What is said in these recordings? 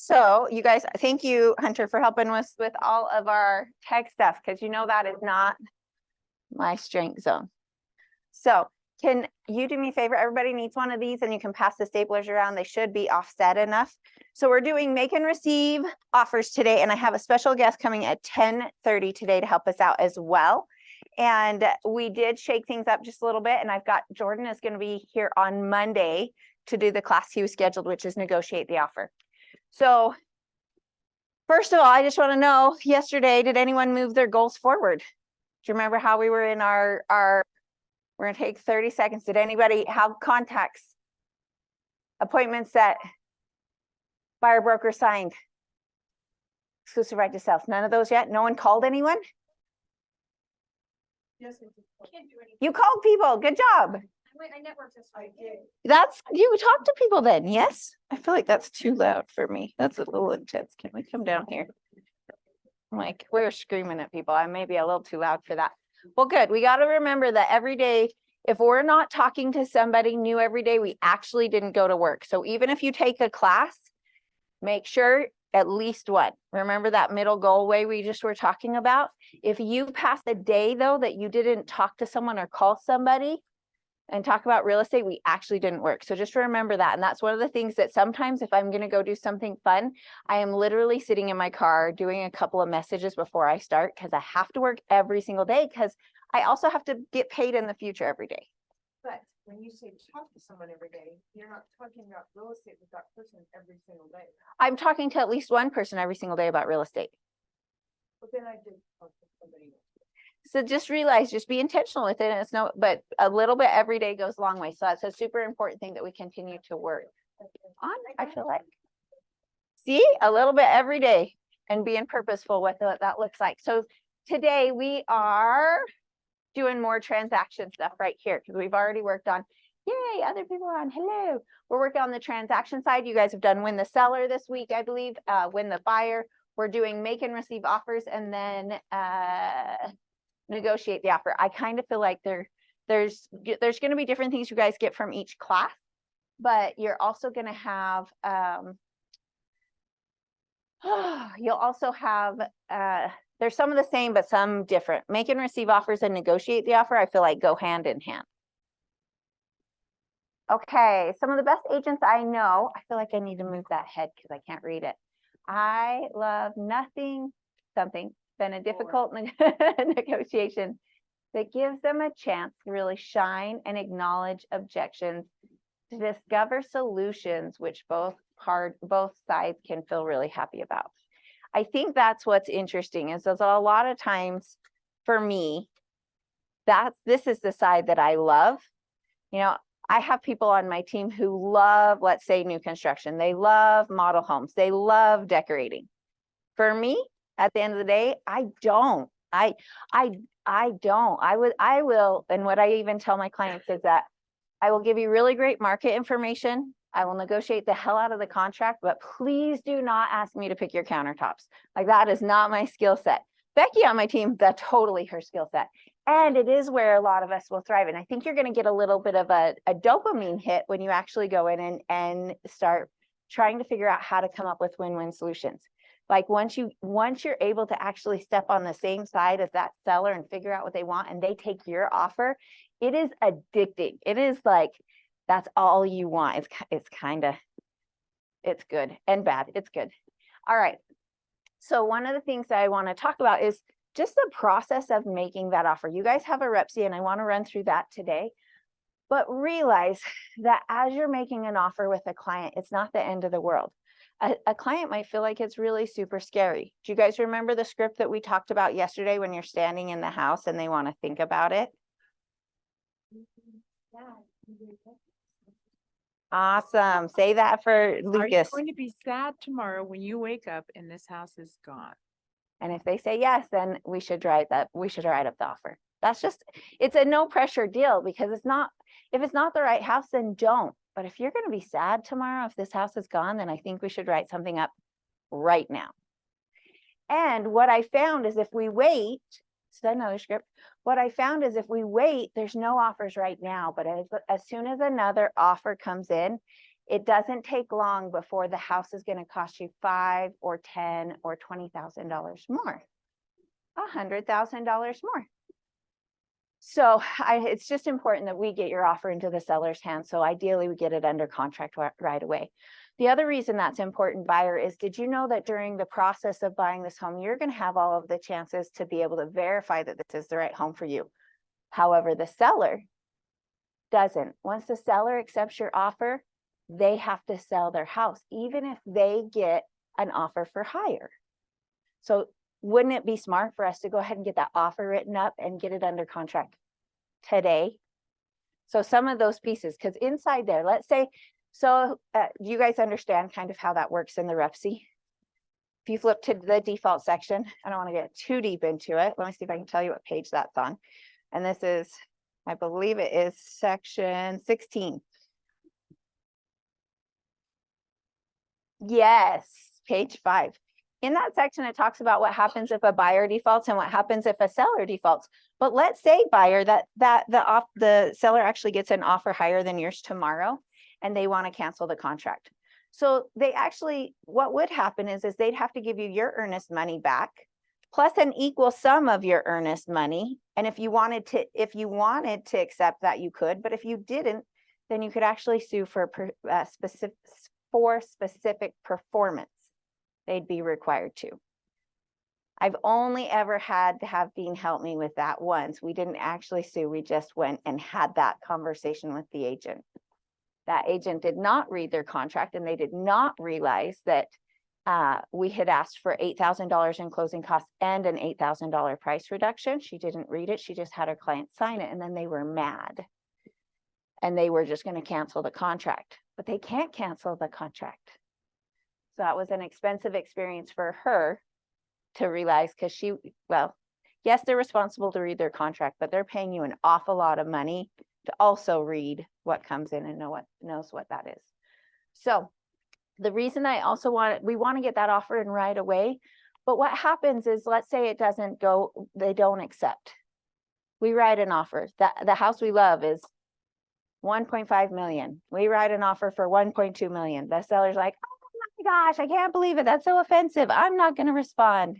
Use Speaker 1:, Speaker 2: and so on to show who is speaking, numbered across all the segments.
Speaker 1: So you guys, thank you, Hunter, for helping us with all of our tech stuff, because you know that is not my strength zone. So can you do me a favor? Everybody needs one of these and you can pass the staplers around. They should be offset enough. So we're doing make and receive offers today. And I have a special guest coming at 10:30 today to help us out as well. And we did shake things up just a little bit. And I've got Jordan is going to be here on Monday to do the class he was scheduled, which is negotiate the offer. So first of all, I just want to know, yesterday, did anyone move their goals forward? Do you remember how we were in our we're going to take 30 seconds. Did anybody have contacts, appointments set, buyer broker signed, exclusive right to sell? None of those yet? No one called anyone?
Speaker 2: Yes, can't do anything.
Speaker 1: You called people. Good job.
Speaker 2: I networked this. I did.
Speaker 1: That's, you talk to people then, yes? I feel like that's too loud for me. That's a little intense. Can we come down here? I'm like, we're screaming at people. I may be a little too loud for that. Well, good. We got to remember that every day, if we're not talking to somebody new every day, we actually didn't go to work. So even if you take a class, make sure at least one. Remember that middle goal way we just were talking about? If you pass a day though that you didn't talk to someone or call somebody and talk about real estate, we actually didn't work. So just remember that. And that's one of the things that sometimes if I'm going to go do something fun, I am literally sitting in my car doing a couple of messages before I start, because I have to work every single day, because I also have to get paid in the future every day.
Speaker 2: But when you say talk to someone every day, you're not talking about real estate with that person every single day.
Speaker 1: I'm talking to at least one person every single day about real estate.
Speaker 2: But then I did talk to somebody else.
Speaker 1: So just realize, just be intentional with it. And it's no, but a little bit every day goes a long way. So that's a super important thing that we continue to work on, I feel like. See, a little bit every day and being purposeful with what that looks like. So today we are doing more transaction stuff right here, because we've already worked on, yay, other people are on, hello. We're working on the transaction side. You guys have done win the seller this week, I believe, win the buyer. We're doing make and receive offers, and then negotiate the offer. I kind of feel like there's going to be different things you guys get from each class, but you're also going to have you'll also have there's some of the same but some different. Make and receive offers and negotiate the offer, I feel like go hand in hand. Okay, some of the best agents I know, I feel like I need to move that head because I can't read it. I love nothing something than a difficult negotiation that gives them a chance to really shine and acknowledge objections, to discover solutions which both sides can feel really happy about. I think that's what's interesting, is there's a lot of times for me, this is the side that I love. You know, I have people on my team who love, let's say, new construction. They love model homes. They love decorating. For me, at the end of the day, I don't. I don't. I will, and what I even tell my clients is that I will give you really great market information. I will negotiate the hell out of the contract, but please do not ask me to pick your countertops. Like, that is not my skill set. Becky on my team, that's totally her skill set. And it is where a lot of us will thrive. And I think you're going to get a little bit of a dopamine hit when you actually go in and start trying to figure out how to come up with win-win solutions. Like once you're able to actually step on the same side as that seller and figure out what they want, and they take your offer, it is addicting. It is like, that's all you want. It's good and bad. It's good. All right. So one of the things that I want to talk about is just the process of making that offer. You guys have a REPC, and I want to run through that today. But realize that as you're making an offer with a client, it's not the end of the world. A client might feel like it's really super scary. Do you guys remember the script that we talked about yesterday when you're standing in the house and they want to think about it? Awesome. Say that for Lucas.
Speaker 3: Are you going to be sad tomorrow when you wake up and this house is gone?
Speaker 1: And if they say yes, then we should write up the offer. That's just, it's a no pressure deal, because if it's not the right house, then don't. But if you're going to be sad tomorrow, if this house is gone, then I think we should write something up right now. And what I found is if we wait, so another script, what I found is if we wait, there's no offers right now, but as soon as another offer comes in, It doesn't take long before the house is gonna cost you $5 or $10 or $20,000 more. $100,000 more. So it's just important that we get your offer into the seller's hands. So ideally we get it under contract right away. The other reason that's important, buyer, is did you know that during the process of buying this home, you're going to have all of the chances to be able to verify that this is the right home for you. However, the seller doesn't. Once the seller accepts your offer, they have to sell their house, even if they get an offer for hire. So wouldn't it be smart for us to go ahead and get that offer written up and get it under contract today? So some of those pieces, because inside there, let's say, so you guys understand kind of how that works in the REPC? If you flip to the default section, I don't want to get too deep into it. Let me see if I can tell you what page that's on. And this is, I believe it is section 16. Yes, page 5. In that section, it talks about what happens if a buyer defaults and what happens if a seller defaults. But let's say, buyer, that the seller actually gets an offer higher than yours tomorrow, and they want to cancel the contract. So they actually, what would happen is they'd have to give you your earnest money back, plus an equal sum of your earnest money. And if you wanted to accept that, you could. But if you didn't, then you could actually sue for specific performance. They'd be required to. I've only ever had to have Bean help me with that once. We didn't actually sue. We just went and had that conversation with the agent. That agent did not read their contract, and they did not realize that we had asked for $8,000 in closing costs and an $8,000 price reduction. She didn't read it. She just had her client sign it, and then they were mad. And they were just going to cancel the contract, but they can't cancel the contract. So that was an expensive experience for her to realize, because she, well, yes, they're responsible to read their contract, but they're paying you an awful lot of money to also read what comes in and knows what that is. So the reason I also we want to get that offer in right away, but what happens is, let's say it doesn't go, they don't accept. We write an offer that the house we love is 1.5 million. We write an offer for 1.2 million. The seller's like, oh my gosh, I can't believe it. That's so offensive. I'm not going to respond.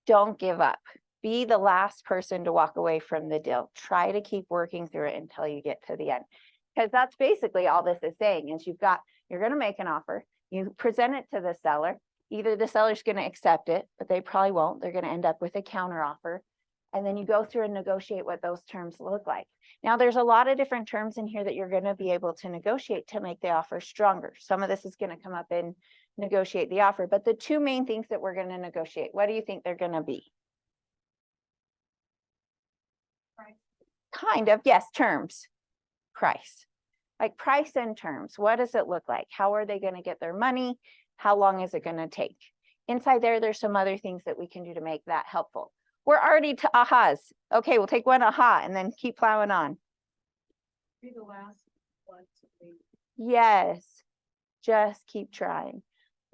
Speaker 1: Don't give up. Be the last person to walk away from the deal. Try to keep working through it until you get to the end. Because that's basically all this is saying is you're going to make an offer. You present it to the seller. Either the seller's going to accept it, but they probably won't. They're going to end up with a counter offer. And then you go through and negotiate what those terms look like. Now, there's a lot of different terms in here that you're going to be able to negotiate to make the offer stronger. Some of this is going to come up in negotiate the offer, but the two main things that we're going to negotiate, what do you think they're going to be?
Speaker 2: Price.
Speaker 1: Kind of, yes, terms, price. Like price and terms. What does it look like? How are they going to get their money? How long is it going to take? Inside there's some other things that we can do to make that helpful. We're already to ahas. Okay, we'll take one aha and then keep plowing on.
Speaker 2: Be the last one to leave.
Speaker 1: Yes, just keep trying.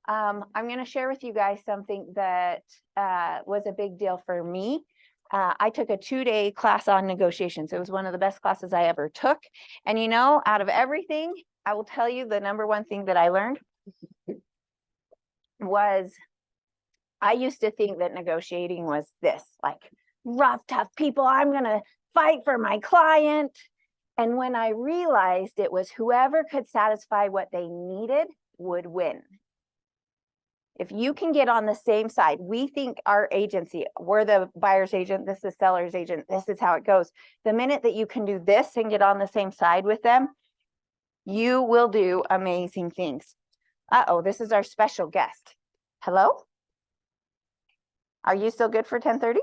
Speaker 1: I'm going to share with you guys something that was a big deal for me. I took a 2-day class on negotiations. It was one of the best classes I ever took. And you know, out of everything, I will tell you the number one thing that I learned was I used to think that negotiating was this, like rough, tough people. I'm going to fight for my client. And when I realized it was whoever could satisfy what they needed would win. If you can get on the same side, we think our agency, we're the buyer's agent, this is seller's agent, this is how it goes. The minute that you can do this and get on the same side with them, you will do amazing things. Uh-oh, this is our special guest. Hello? Are you still good for 10:30?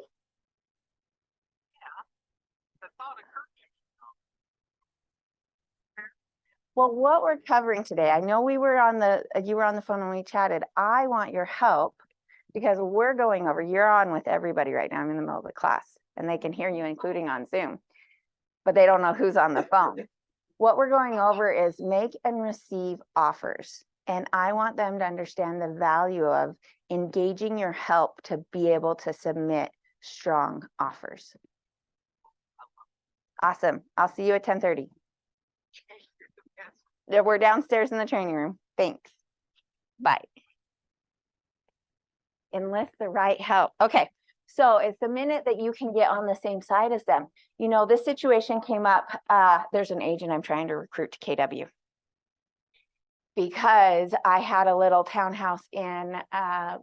Speaker 1: Well, what we're covering today, I know you were on the phone when we chatted. I want your help because we're going over, you're on with everybody right now. I'm in the middle of the class and they can hear you, including on Zoom, but they don't know who's on the phone. What we're going over is make and receive offers. And I want them to understand the value of engaging your help to be able to submit strong offers. Awesome. I'll see you at 10:30. we're downstairs in the training room. Thanks. Bye. Enlist the right help. Okay. So it's the minute that you can get on the same side as them. You know, this situation came up. There's an agent I'm trying to recruit to KW because I had a little townhouse in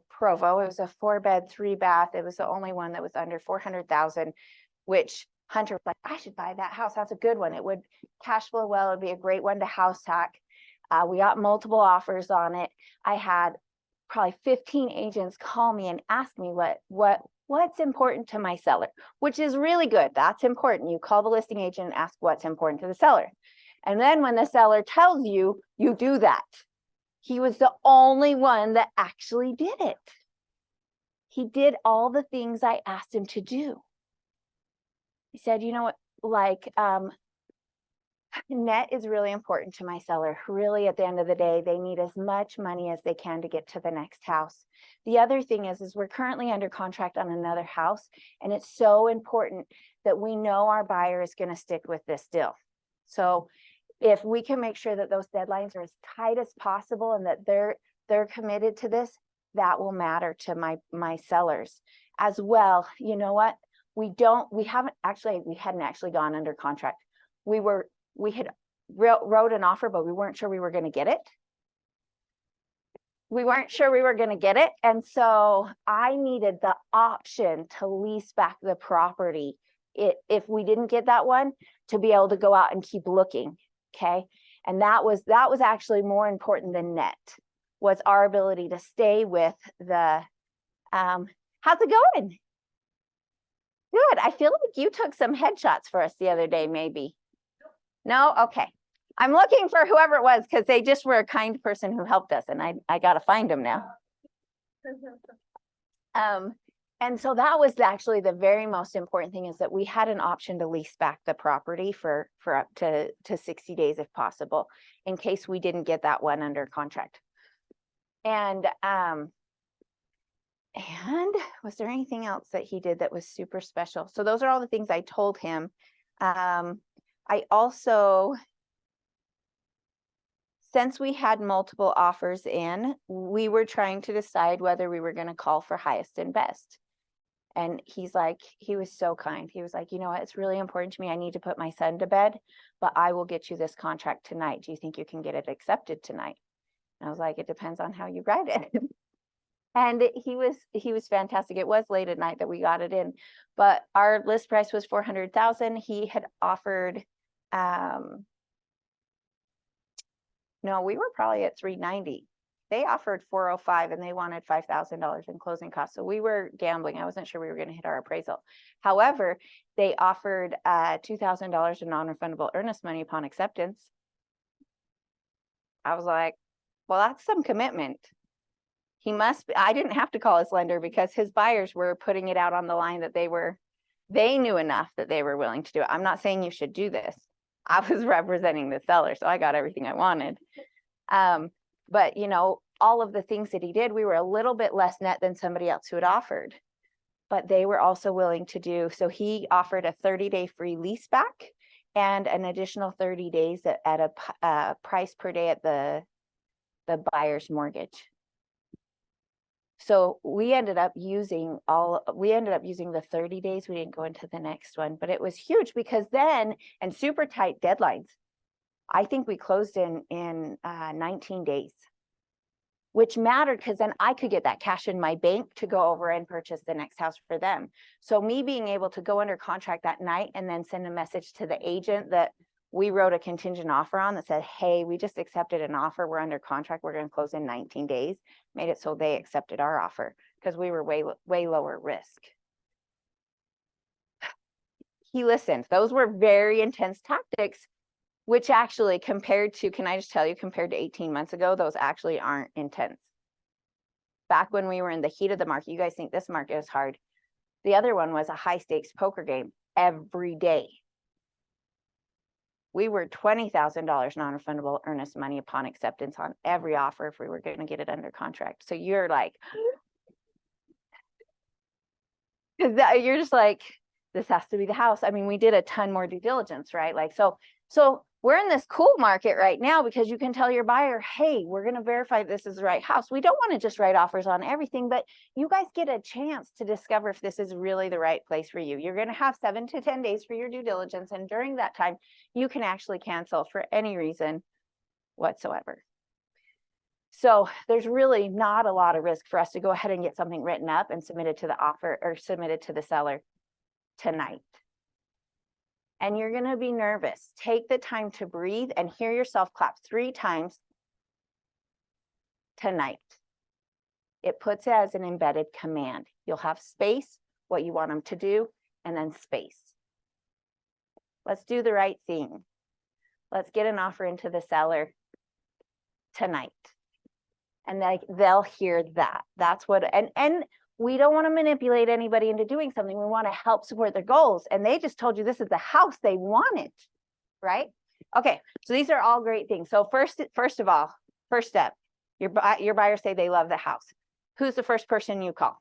Speaker 1: Provo. It was a 4-bed, 3-bath. It was the only one that was under 400,000, which Hunter was like, I should buy that house. That's a good one. It would cash flow well. It'd be a great one to house hack. We got multiple offers on it. I had probably 15 agents call me and ask me what's important to my seller, which is really good. That's important. You call the listing agent and ask what's important to the seller. And then when the seller tells you, you do that. He was the only one that actually did it. He did all the things I asked him to do. He said, you know what, like, net is really important to my seller. Really, at the end of the day, they need as much money as they can to get to the next house. The other thing is we're currently under contract on another house, and it's so important that we know our buyer is going to stick with this deal. So if we can make sure that those deadlines are as tight as possible and that they're committed to this, that will matter to my sellers as well. You know what? We hadn't actually gone under contract. We had wrote an offer, but we weren't sure we were going to get it. And so I needed the option to lease back the property if we didn't get that one, to be able to go out and keep looking. Okay. And that was actually more important than net, was our ability to stay with the, how's it going? Good. I feel like you took some headshots for us the other day, maybe. No? Okay. I'm looking for whoever it was because they just were a kind person who helped us, and I got to find them now. And so that was actually the very most important thing, is that we had an option to lease back the property for up to 60 days if possible, in case we didn't get that one under contract. And was there anything else that he did that was super special? So those are all the things I told him. I also, since we had multiple offers in, we were trying to decide whether we were going to call for highest and best. And he was so kind. He was like, you know what, it's really important to me. I need to put my son to bed, but I will get you this contract tonight. Do you think you can get it accepted tonight? And I was like, it depends on how you write it. And he was fantastic. It was late at night that we got it in, but our list price was 400,000. He had offered, no, we were probably at 390. They offered 405 and they wanted $5,000 in closing costs. So we were gambling. I wasn't sure we were going to hit our appraisal. However, they offered $2,000 in non-refundable earnest money upon acceptance. I was like, well, that's some commitment. He must be, I didn't have to call his lender because his buyers were putting it out on the line that they knew enough that they were willing to do it. I'm not saying you should do this. I was representing the seller, so I got everything I wanted. But you know, all of the things that he did, we were a little bit less net than somebody else who had offered, but they were also willing to do. So he offered a 30-day free lease back and an additional 30 days at a price per day at the buyer's mortgage. So we ended up using the 30 days. We didn't go into the next one, but it was huge because then, and super tight deadlines. I think we closed in 19 days, which mattered because then I could get that cash in my bank to go over and purchase the next house for them. So me being able to go under contract that night and then send a message to the agent that we wrote a contingent offer on that said, hey, we just accepted an offer. We're under contract. We're going to close in 19 days. Made it so they accepted our offer because we were way lower risk. He listened. Those were very intense tactics, which actually compared to, can I just tell you, compared to 18 months ago, those actually aren't intense. Back when we were in the heat of the market, you guys think this market is hard. The other one was a high stakes poker game every day. We were $20,000 non-refundable earnest money upon acceptance on every offer if we were going to get it under contract. So you're like, because you're just like, this has to be the house. I mean, we did a ton more due diligence, right? Like, so we're in this cool market right now because you can tell your buyer, hey, we're going to verify this is the right house. We don't want to just write offers on everything, but you guys get a chance to discover if this is really the right place for you. You're going to have 7 to 10 days for your due diligence. And during that time, you can actually cancel for any reason whatsoever. So there's really not a lot of risk for us to go ahead and get something written up and submitted to the offer or submitted to the seller tonight. And you're going to be nervous. Take the time to breathe and hear yourself clap 3 times tonight. It puts it as an embedded command. You'll have space, what you want them to do, and then space. Let's do the right thing. Let's get an offer into the seller tonight. And they'll hear that. That's what, and we don't want to manipulate anybody into doing something. We want to help support their goals. And they just told you this is the house they wanted, right? Okay, so these are all great things. So first of all, first step, your buyers say they love the house. Who's the first person you call?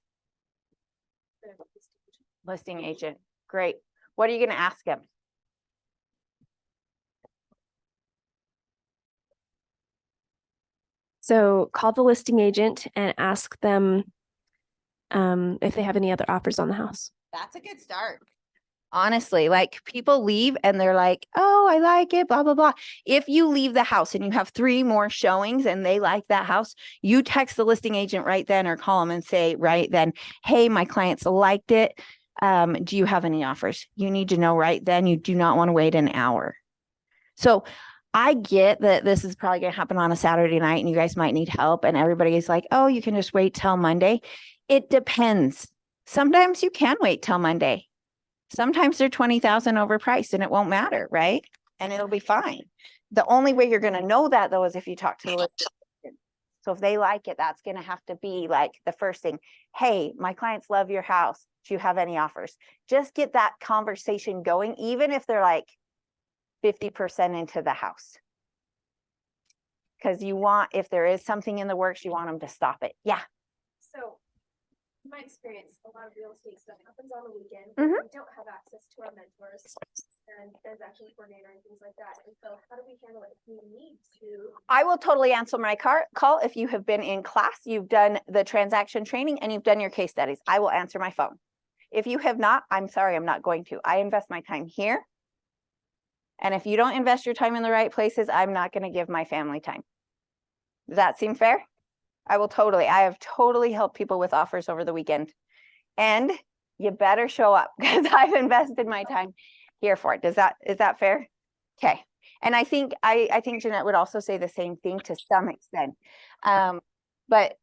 Speaker 1: Listing agent. Great. What are you going to ask them?
Speaker 4: So call the listing agent and ask them if they have any other offers on the house.
Speaker 1: That's a good start. Honestly, like people leave and they're like, oh, I like it, blah, blah, blah. If you leave the house and you have 3 more showings and they like that house, you text the listing agent right then or call them and say right then, hey, my clients liked it. Do you have any offers? You need to know right then. You do not want to wait an hour. So I get that this is probably going to happen on a Saturday night and you guys might need help. And everybody is like, oh, you can just wait till Monday. It depends. Sometimes you can wait till Monday. Sometimes they're 20,000 overpriced and it won't matter, right? And it'll be fine. The only way you're going to know that though is if you talk to the listing agent. So if they like it, that's going to have to be like the first thing. Hey, my clients love your house. Do you have any offers? Just get that conversation going, even if they're like 50% into the house. Because you want, if there is something in the works, you want them to stop it. Yeah.
Speaker 5: So, in my experience, a lot of real estate stuff happens on the weekend.
Speaker 1: Mhm.
Speaker 5: We don't have access to our mentors and transaction coordinator and things like that. And so how do we handle it if we need to?
Speaker 1: I will totally answer my call if you have been in class, you've done the transaction training and you've done your case studies. I will answer my phone. If you have not, I'm sorry, I'm not going to. I invest my time here. And if you don't invest your time in the right places, I'm not going to give my family time. Does that seem fair? I have totally helped people with offers over the weekend. And you better show up because I've invested my time here for it. Is that fair? Okay. And I think Jeanette would also say the same thing to some extent. But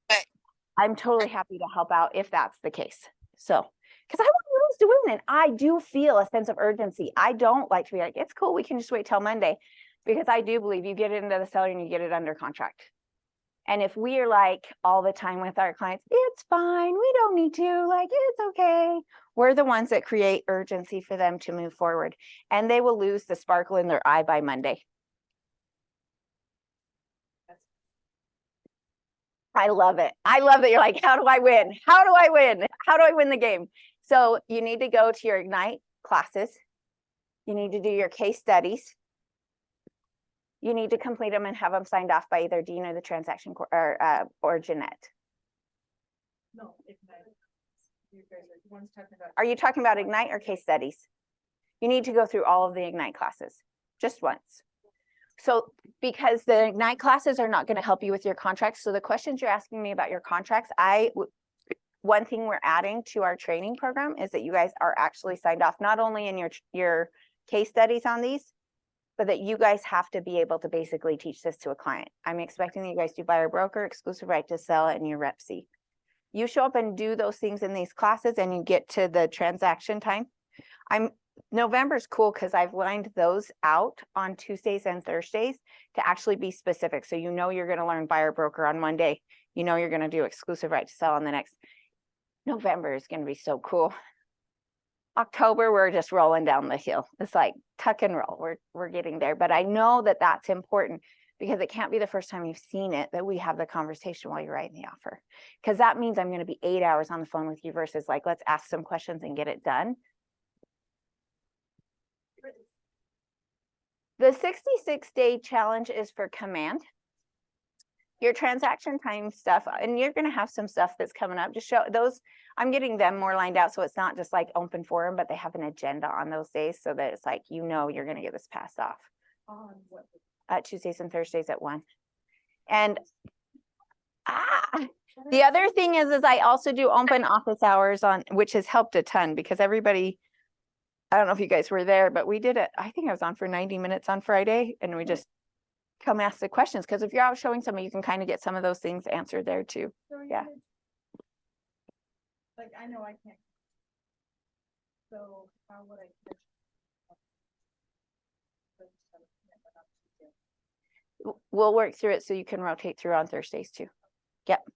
Speaker 1: I'm totally happy to help out if that's the case. So, because I want Rose to win, and I do feel a sense of urgency. I don't like to be like, it's cool, we can just wait till Monday, because I do believe you get it into the seller and you get it under contract. And if we are like all the time with our clients, it's fine, we don't need to, like, it's okay. We're the ones that create urgency for them to move forward, and they will lose the sparkle in their eye by Monday. I love it. I love that you're like, how do I win? How do I win? How do I win the game? So you need to go to your Ignite classes. You need to do your case studies. You need to complete them and have them signed off by either Dean or the transaction or Jeanette.
Speaker 2: No, Ignite. You guys are, one's talking about.
Speaker 1: Are you talking about Ignite or case studies? You need to go through all of the Ignite classes, just once. So because the Ignite classes are not going to help you with your contracts. So the questions you're asking me about your contracts, one thing we're adding to our training program is that you guys are actually signed off, not only in your case studies on these, but that you guys have to be able to basically teach this to a client. I'm expecting that you guys do buyer broker, exclusive right to sell, and your rep C. You show up and do those things in these classes and you get to the transaction time. November's cool because I've lined those out on Tuesdays and Thursdays to actually be specific. So you know you're going to learn buyer broker on one day. You know you're going to do exclusive right to sell on the next. November is going to be so cool. October, we're just rolling down the hill. It's like tuck and roll. We're getting there. But I know that that's important because it can't be the first time you've seen it that we have the conversation while you're writing the offer. Because that means I'm going to be 8 hours on the phone with you versus like, let's ask some questions and get it done. The 66-day challenge is for command. Your transaction time stuff, and you're gonna have some stuff that's coming up, just show those, I'm getting them more lined out, so it's not just like open forum, but they have an agenda on those days, so that it's like, you know, you're gonna get this passed off.
Speaker 2: On what?
Speaker 1: Tuesdays and Thursdays at 1. And the other thing is I also do open office hours on, which has helped a ton because everybody, I don't know if you guys were there, but we did it. I think I was on for 90 minutes on Friday and we just come ask the questions. Cause if you're out showing somebody, you can kind of get some of those things answered there too.
Speaker 2: So you
Speaker 1: Yeah.
Speaker 2: did- Like, I know I can't. So how would I? catch-
Speaker 1: We'll work through it so you can rotate through on Thursdays too. Yep.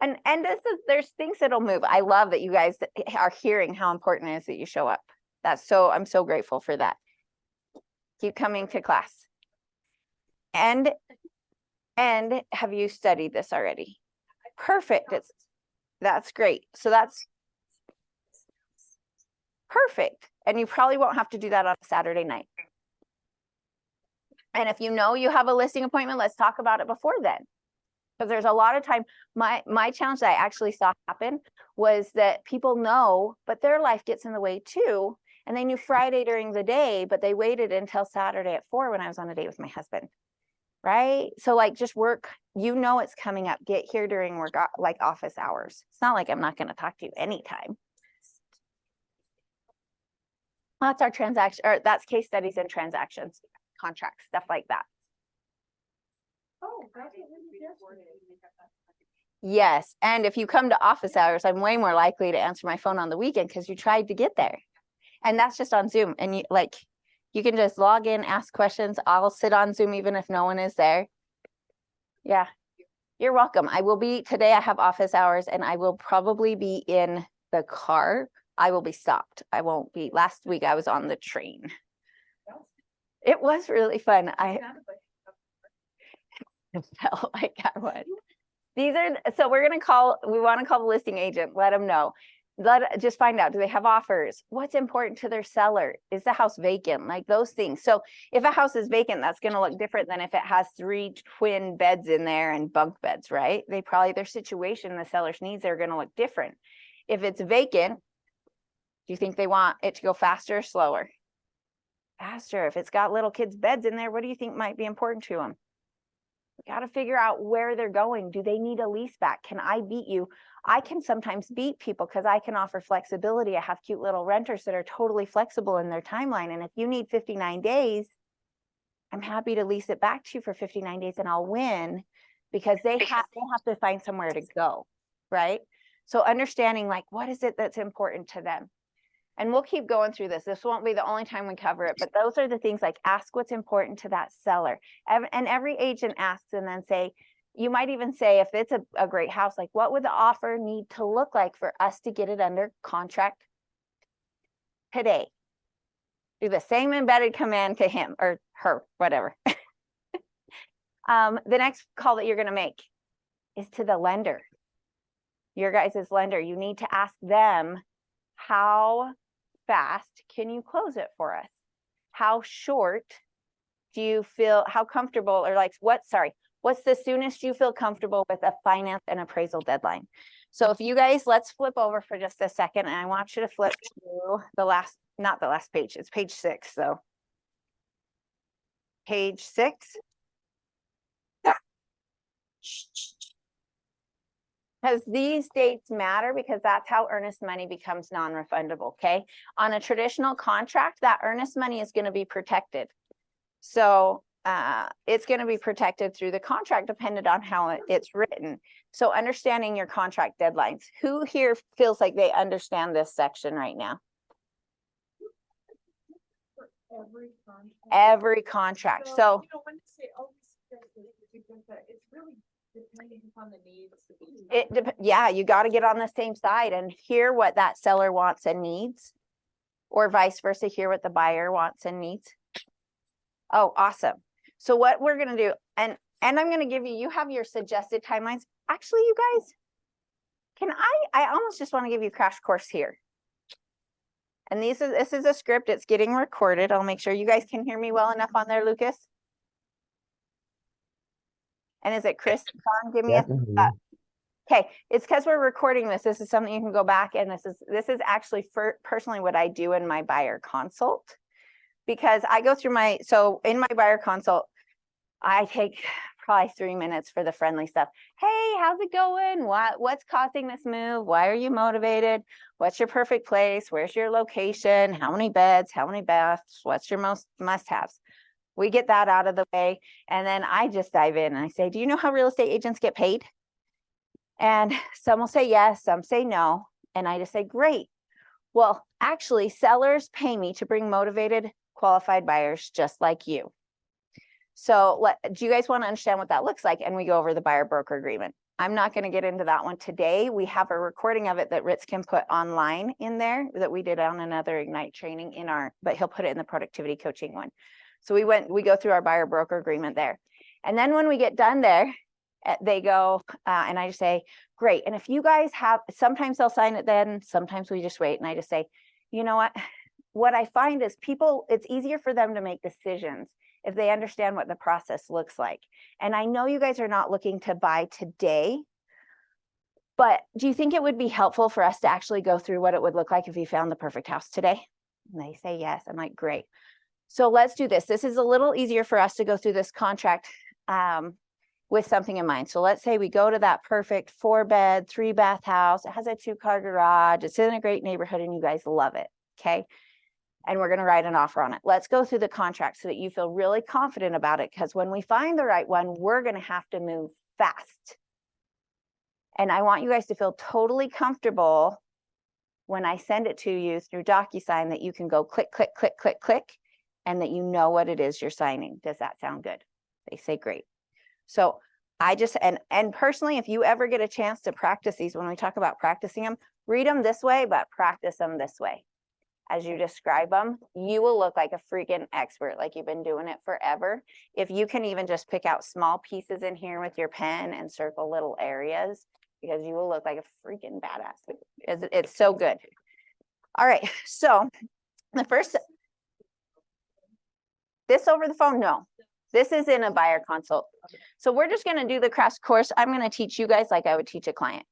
Speaker 1: And this is, there's things that'll move. I love that you guys are hearing how important it is that you show up. I'm so grateful for that. Keep coming to class. And have you studied this already? Perfect. That's great. So that's perfect. And you probably won't have to do that on a Saturday night. And if you know you have a listing appointment, let's talk about it before then. Because there's a lot of time, my challenge that I actually saw happen was that people know, but their life gets in the way too. And they knew Friday during the day, but they waited until Saturday at 4 when I was on a date with my husband. Right? So like just work, you know, it's coming up, get here during work, like office hours. It's not like I'm not going to talk to you anytime. That's our transaction, or that's case studies and transactions, contracts, stuff like that.
Speaker 2: Oh, that's what we did yesterday.
Speaker 1: Yes, and if you come to office hours, I'm way more likely to answer my phone on the weekend because you tried to get there. And that's just on Zoom. And you can just log in, ask questions. I'll sit on Zoom even if no one is there. Yeah, you're welcome. Today I have office hours and I will probably be in the car. I will be stopped. I won't be. Last week I was on the train. It was really fun. It felt like I was. So we want to call the listing agent, let them know. Just find out, do they have offers? What's important to their seller? Is the house vacant? Like those things. So if a house is vacant, that's going to look different than if it has 3 twin beds in there and bunk beds, right? Their situation, the seller's needs are going to look different. If it's vacant, do you think they want it to go faster or slower? Faster. If it's got little kids' beds in there, what do you think might be important to them? We got to figure out where they're going. Do they need a lease back? Can I beat you? I can sometimes beat people because I can offer flexibility. I have cute little renters that are totally flexible in their timeline. And if you need 59 days, I'm happy to lease it back to you for 59 days and I'll win because they have to find somewhere to go, right? So understanding like, what is it that's important to them? And we'll keep going through this. This won't be the only time we cover it, but those are the things like ask what's important to that seller. And every agent asks and then say, you might even say, if it's a great house, like what would the offer need to look like for us to get it under contract today? Do the same embedded command to him or her, whatever. The next call that you're going to make is to the lender. Your guys' lender. You need to ask them, how fast can you close it for us? How short do you feel, how comfortable, or like what's the soonest you feel comfortable with a finance and appraisal deadline? So if you guys, let's flip over for just a second and I want you to flip to not the last page, it's page 6. So page 6. Because these dates matter because that's how earnest money becomes non-refundable, okay? On a traditional contract, that earnest money is going to be protected. So it's going to be protected through the contract dependent on how it's written. So understanding your contract deadlines. Who here feels like they understand this section right now?
Speaker 2: Every contract.
Speaker 1: Every contract. So
Speaker 2: You know, when you say, oh, it's really depending upon the needs.
Speaker 1: yeah, you got to get on the same side and hear what that seller wants and needs, or vice versa, hear what the buyer wants and needs. Oh, awesome. So what we're going to do, and I'm going to give you have your suggested timelines. Actually, you guys, I almost just want to give you a crash course here. And this is a script, it's getting recorded. I'll make sure you guys can hear me well enough on there, Lucas. And is it Chris? Don, give me a, okay, it's because we're recording this. This is something you can go back and this is actually for personally what I do in my buyer consult. Because I go through so in my buyer consult, I take probably 3 minutes for the friendly stuff. Hey, how's it going? What's causing this move? Why are you motivated? What's your perfect place? Where's your location? How many beds? How many baths? What's your most must-haves? We get that out of the way. And then I just dive in and I say, do you know how real estate agents get paid? And some will say yes, some say no. And I just say, great. Well, actually, sellers pay me to bring motivated, qualified buyers just like you. So do you guys want to understand what that looks like? And we go over the buyer broker agreement. I'm not going to get into that one today. We have a recording of it that Ritz can put online in there that we did on another Ignite training but he'll put it in the productivity coaching one. So we go through our buyer broker agreement there. And then when we get done there, they go, and I just say, great. And if you guys sometimes they'll sign it then, sometimes we just wait. And I just say, you know what I find is it's easier for them to make decisions if they understand what the process looks like. And I know you guys are not looking to buy today, but do you think it would be helpful for us to actually go through what it would look like if you found the perfect house today? And they say yes. I'm like, great. So let's do this. This is a little easier for us to go through this contract with something in mind. So let's say we go to that perfect 4-bed, 3-bath house. It has a 2-car garage. It's in a great neighborhood and you guys love it. Okay. And we're going to write an offer on it. Let's go through the contract so that you feel really confident about it. Because when we find the right one, we're going to have to move fast. And I want you guys to feel totally comfortable when I send it to you through DocuSign that you can go click, click, click, click, click, and that you know what it is you're signing. Does that sound good? They say great. So I just, and personally, if you ever get a chance to practice these, when we talk about practicing them, read them this way, but practice them this way. As you describe them, you will look like a freaking expert, like you've been doing it forever. If you can even just pick out small pieces in here with your pen and circle little areas, because you will look like a freaking badass. It's so good. All right, so the first, this over the phone, no. This is in a buyer consult. So we're just gonna do the crash course. I'm gonna teach you guys like I would teach a client.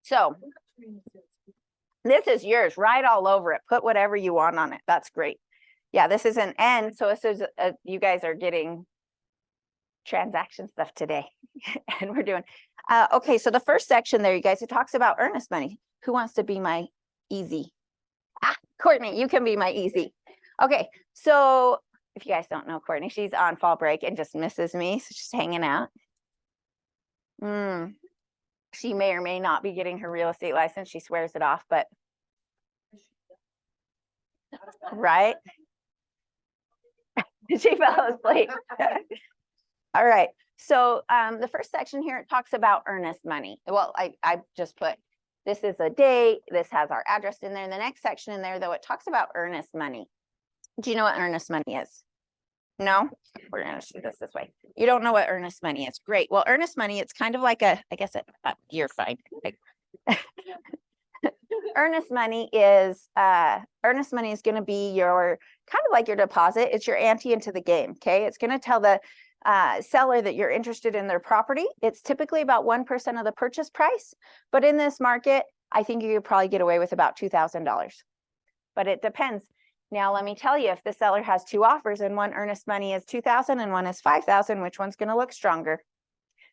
Speaker 1: So this is yours, write all over it, put whatever you want on it. That's great. Yeah, this is an end. So this is you guys are getting transaction stuff today. And we're doing, okay, so the first section there, you guys, it talks about earnest money. Who wants to be my easy? Courtney, you can be my easy. Okay, so if you guys don't know Courtney, she's on fall break and just misses me, so she's hanging out. She may or may not be getting her real estate license. She swears it off, but right? She fell asleep. All right. So the first section here, it talks about earnest money. Well, I just put, this is a date. This has our address in there. And the next section in there, though, it talks about earnest money. Do you know what earnest money is? No? We're going to do this way. You don't know what earnest money is. Great. Well, earnest money, it's kind of like you're fine. Earnest money is going to be your kind of like your deposit. It's your ante into the game. Okay. It's going to tell the seller that you're interested in their property. It's typically about 1% of the purchase price. But in this market, I think you could probably get away with about $2,000. But it depends. Now, let me tell you, if the seller has 2 offers and one earnest money is $2,000 and one is $5,000, which one's going to look stronger?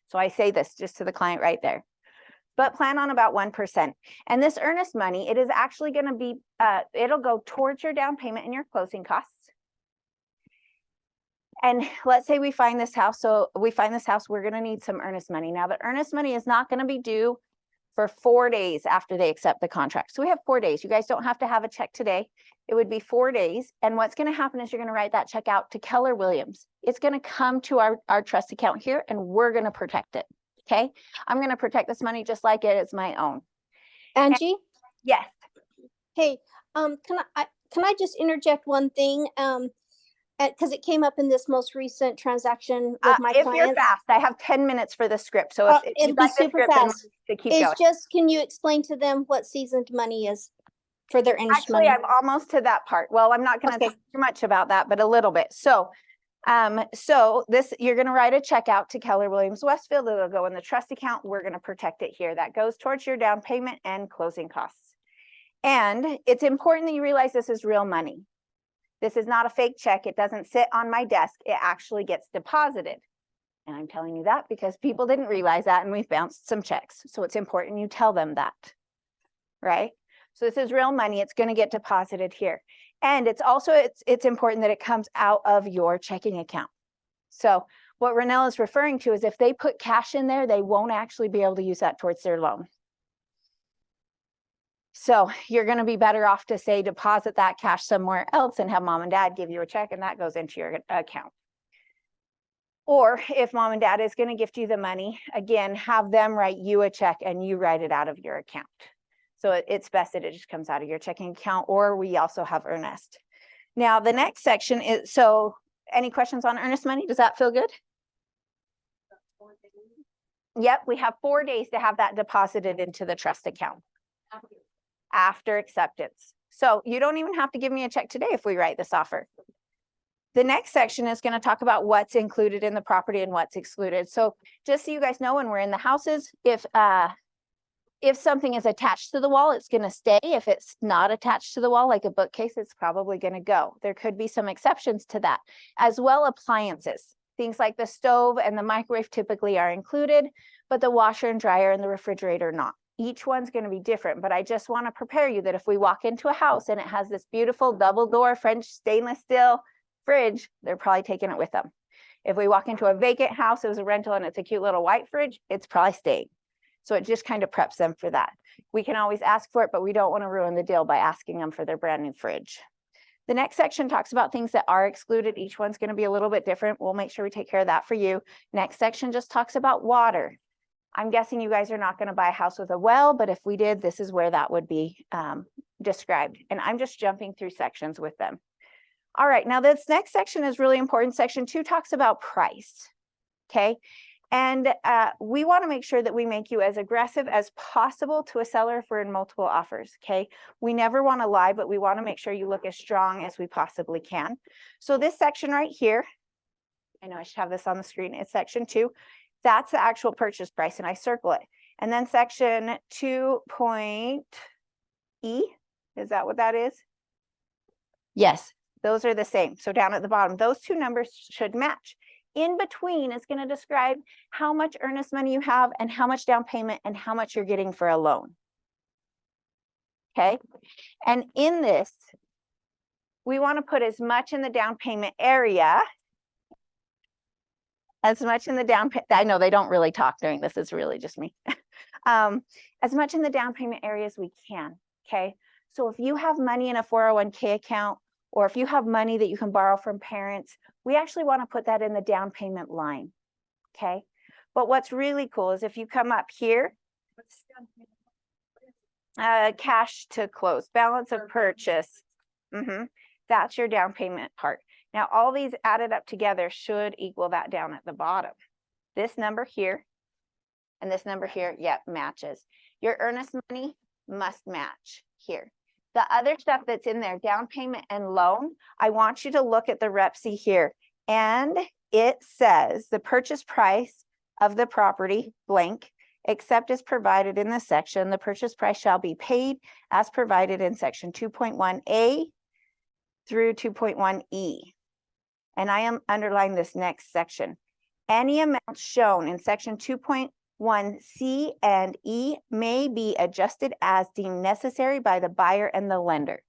Speaker 1: So I say this just to the client right there. But plan on about 1%. And this earnest money, it is actually going to be, it'll go towards your down payment and your closing costs. And let's say we find this house. So we find this house, we're going to need some earnest money. Now, the earnest money is not going to be due for 4 days after they accept the contract. So we have 4 days. You guys don't have to have a check today. It would be 4 days. And what's going to happen is you're going to write that check out to Keller Williams. It's going to come to our trust account here and we're going to protect it. Okay. I'm going to protect this money just like it's my own.
Speaker 6: Angie?
Speaker 1: Yes.
Speaker 6: Hey, can I just interject one thing? because it came up in this most recent transaction with my
Speaker 1: If you're
Speaker 6: clients.
Speaker 1: fast, I have 10 minutes for the script. So if you
Speaker 6: It'll be
Speaker 1: got the
Speaker 6: super
Speaker 1: script, then
Speaker 6: fast.
Speaker 1: to keep going.
Speaker 6: It's just, can you explain to them what seasoned money is for their earnest
Speaker 1: Actually,
Speaker 6: money?
Speaker 1: I'm almost to that part. Well, I'm not going to
Speaker 6: Okay.
Speaker 1: talk too much about that, but a little bit. So this, you're going to write a check out to Keller Williams Westfield. It'll go in the trust account. We're going to protect it here. That goes towards your down payment and closing costs. And it's important that you realize this is real money. This is not a fake check. It doesn't sit on my desk. It actually gets deposited. And I'm telling you that because people didn't realize that and we've bounced some checks. So it's important you tell them that, right? So this is real money. It's going to get deposited here. And it's also, it's important that it comes out of your checking account. So what Renell is referring to is if they put cash in there, they won't actually be able to use that towards their loan. So you're going to be better off to say deposit that cash somewhere else and have mom and dad give you a check and that goes into your account. Or if mom and dad is going to gift you the money, again, have them write you a check and you write it out of your account. So it's best that it just comes out of your checking account, or we also have earnest. Now, the next section is, so any questions on earnest money? Does that feel good? Yep, we have 4 days to have that deposited into the trust account after acceptance. So you don't even have to give me a check today if we write this offer. The next section is going to talk about what's included in the property and what's excluded. So just so you guys know, when we're in the houses, if something is attached to the wall, it's going to stay. If it's not attached to the wall, like a bookcase, it's probably going to go. There could be some exceptions to that. As well, appliances. Things like the stove and the microwave typically are included, but the washer and dryer and the refrigerator not. Each one's going to be different, but I just want to prepare you that if we walk into a house and it has this beautiful double door French stainless steel fridge, they're probably taking it with them. If we walk into a vacant house, it was a rental and it's a cute little white fridge, it's probably staying. So it just kind of preps them for that. We can always ask for it, but we don't want to ruin the deal by asking them for their brand new fridge. The next section talks about things that are excluded. Each one's going to be a little bit different. We'll make sure we take care of that for you. Next section just talks about water. I'm guessing you guys are not going to buy a house with a well, but if we did, this is where that would be described. And I'm just jumping through sections with them. All right, now this next section is really important. Section 2 talks about price, okay? And we want to make sure that we make you as aggressive as possible to a seller if we're in multiple offers, okay? We never want to lie, but we want to make sure you look as strong as we possibly can. So this section right here, I know I should have this on the screen, it's section 2. That's the actual purchase price, and I circle it. And then section 2.E, is that what that is? Yes, those are the same. So down at the bottom, those two numbers should match. In between is going to describe how much earnest money you have and how much down payment and how much you're getting for a loan. Okay. And in this, we want to put as much in the down payment area, as much in the down payment. I know they don't really talk during this. It's really just me. As much in the down payment area as we can. Okay. So if you have money in a 401k account, or if you have money that you can borrow from parents, we actually want to put that in the down payment line, okay? But what's really cool is if you come up here, cash to close, balance of purchase, that's your down payment part. Now, all these added up together should equal that down at the bottom. This number here and this number here, yep, matches. Your earnest money must match here. The other stuff that's in there, down payment and loan, I want you to look at the REPC here. And it says the purchase price of the property, blank, except as provided in this section, the purchase price shall be paid as provided in section 2.1A through 2.1E. And I am underlining this next section. Any amount shown in section 2.1C and E may be adjusted as deemed necessary by the buyer and the lender.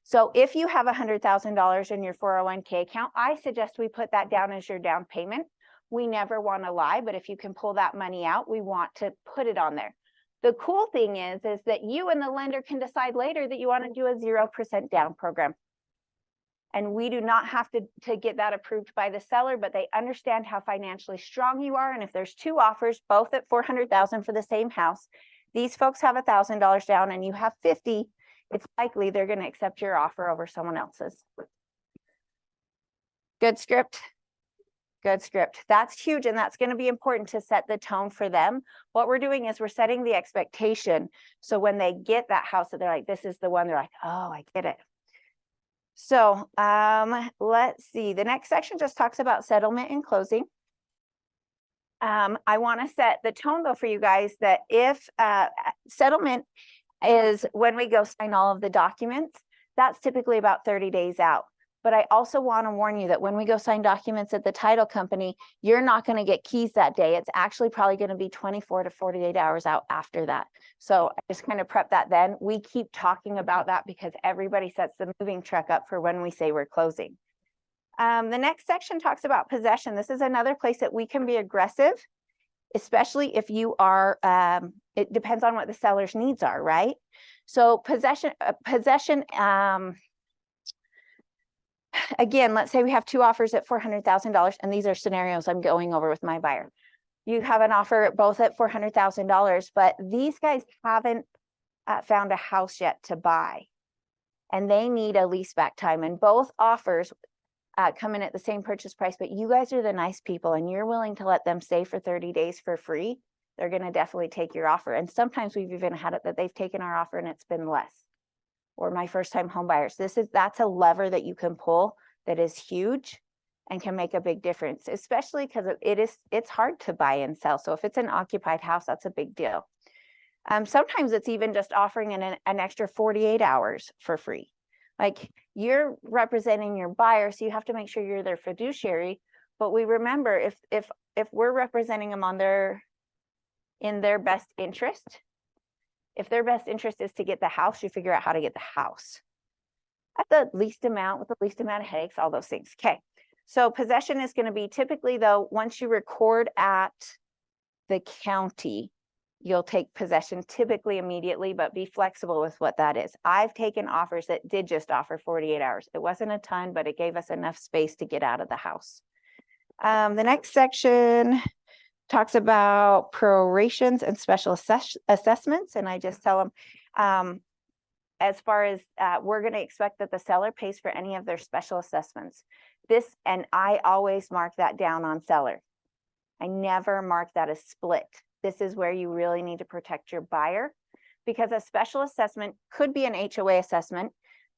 Speaker 1: So if you have $100,000 in your 401k account, I suggest we put that down as your down payment. We never want to lie, but if you can pull that money out, we want to put it on there. The cool thing is that you and the lender can decide later that you want to do a 0% down program. And we do not have to get that approved by the seller, but they understand how financially strong you are. And if there's two offers, both at $400,000 for the same house, these folks have $1,000 down and you have 50, it's likely they're going to accept your offer over someone else's. Good script. Good script. That's huge, and that's going to be important to set the tone for them. What we're doing is we're setting the expectation. So when they get that house, that they're like, this is the one, they're like, oh, I get it. So let's see. The next section just talks about settlement and closing. I want to set the tone though for you guys that if settlement is when we go sign all of the documents, that's typically about 30 days out. But I also want to warn you that when we go sign documents at the title company, you're not going to get keys that day. It's actually probably going to be 24 to 48 hours out after that. So I just kind of prep that then. We keep talking about that because everybody sets the moving truck up for when we say we're closing. The next section talks about possession. This is another place that we can be aggressive, especially if you are, it depends on what the seller's needs are, right? So possession, again, let's say we have two offers at $400,000, and these are scenarios I'm going over with my buyer. You have an offer both at $400,000, but these guys haven't found a house yet to buy, and they need a lease back time, and both offers come in at the same purchase price, but you guys are the nice people and you're willing to let them stay for 30 days for free. They're going to definitely take your offer. And sometimes we've even had it that they've taken our offer and it's been less. Or my first time home buyers. That's a lever that you can pull that is huge and can make a big difference, especially because it's hard to buy and sell. So if it's an occupied house, that's a big deal. Sometimes it's even just offering an extra 48 hours for free. Like you're representing your buyer, so you have to make sure you're their fiduciary. But we remember if we're representing them in their best interest, if their best interest is to get the house, you figure out how to get the house at the least amount with the least amount of headaches, all those things. Okay, so possession is going to be typically though, once you record at the county, you'll take possession typically immediately, but be flexible with what that is. I've taken offers that did just offer 48 hours. It wasn't a ton, but it gave us enough space to get out of the house. The next section talks about prorations and special assessments. And I just tell them, as far as we're going to expect that the seller pays for any of their special assessments. And I always mark that down on seller. I never mark that as split. This is where you really need to protect your buyer, because a special assessment could be an HOA assessment,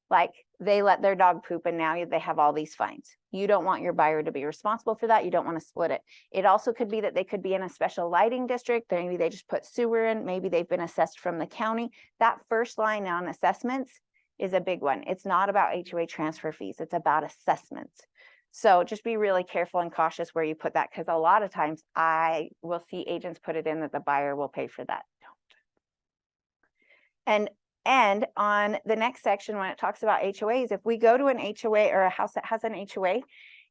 Speaker 1: like they let their dog poop and now they have all these fines. You don't want your buyer to be responsible for that. You don't want to split it. It also could be that they could be in a special lighting district. Maybe they just put sewer in. Maybe they've been assessed from the county. That first line on assessments is a big one. It's not about HOA transfer fees. It's about assessments. So just be really careful and cautious where you put that, because a lot of times I will see agents put it in that the buyer will pay for that. Don't. And on the next section, when it talks about HOAs, if we go to an HOA or a house that has an HOA,